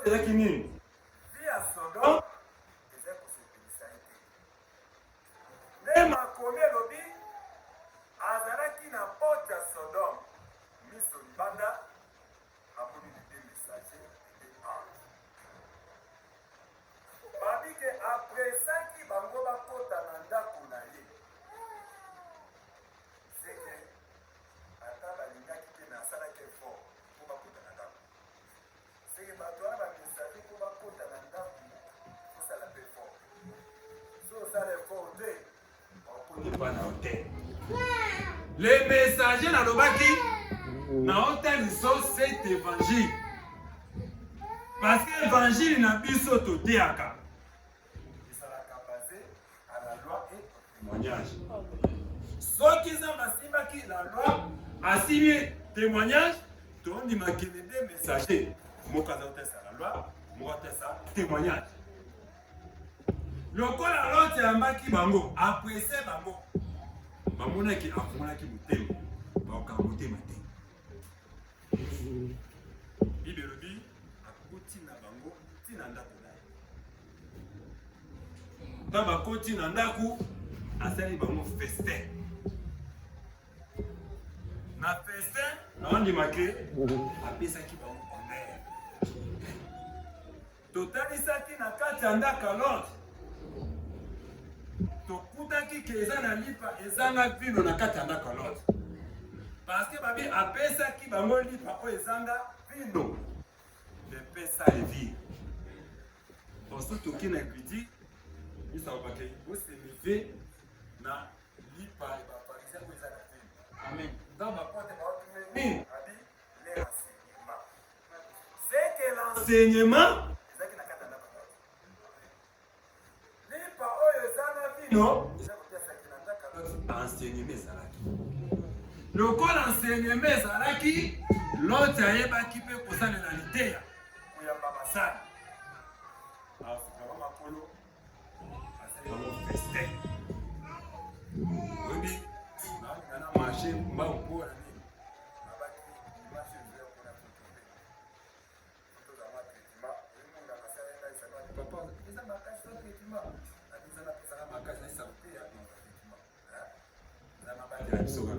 Lot ezaki nini? Via Sodome ezali kosepelisa ye te. Nde makomi elobi azalaki na porte ya Sodome miso libanda amoni des messagers et des anges. Babi ke après ça ki bango bakota na ndako na ye. C'est que ata balingaki te na asalaki effort po bakota na ndako. C'est que bato wana bamessager po bakota na ndako osala mpe effort. So osala effort te okoti mpa na hotel. Les messagers na lobaki na hotel so cet évangile. Parce que l'évangile na biso toteaka. Ezalaka basé à la loi et au témoignage. Soki Nzambe asimbaki la loi, asimbi témoignage, tondimaki les deux messagers. Moko azotesa la loi, moko azotesa témoignage. Lokola lote yambaki bango, apresse bango. Bamonaki afonaki motema, baoka motema te. Bibelobi akoti na bango tina ndako na ye. Ntango bakoti na ndako asali bango festin. Na festin naondimaki apesaki bango honneur. Totalisaki na kati ya ndako ya Lot. Tokutaki ke eza na lipa ezanga vino na kati ya ndako ya Lot. Parce que babi apesaki bango lipa oyo ezanga vino. Pesa et vie. Pour toki na equity, il s'en va que vous se lever na lipa et ba pharisiens ko ezala vino. Amen. Dans ma porte ba otumeni a dit les renseignements. C'est que l'enseignement ezaki na kata na ba. Lipa oyo ezanga vino, ezako pesa ki na ndaka l'autre enseignement ezalaki. Lokola enseignement ezalaki, l'autre ayebaki pe kosalela liteya. Sana. Alors, c'est vraiment Apollo. C'est vraiment festin. Oui, on a marché, on va au bout. On a battu, on a marché, on a contrôlé. Tout à l'heure, traitement. Et nous, on a passé à l'aide, ça va être papa. Les gens marquent sur le traitement. La mise en place, ça va marquer, ça va être un traitement. Vous avez marqué la mission.